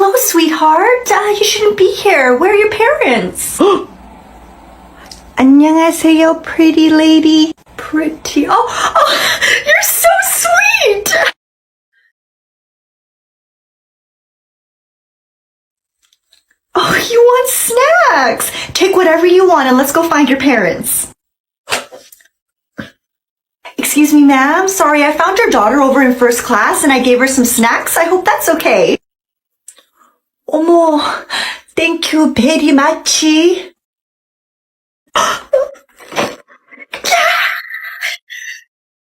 Hello, sweetheart. You shouldn't be here. Where are your parents? 안녕하세요, pretty lady. Pretty. Oh, you're so sweet. Oh, you want snacks? Take whatever you want and let's go find your parents. Excuse me, ma'am. Sorry, I found your daughter over in first class and I gave her some snacks. I hope that's okay. 어머, thank you very much.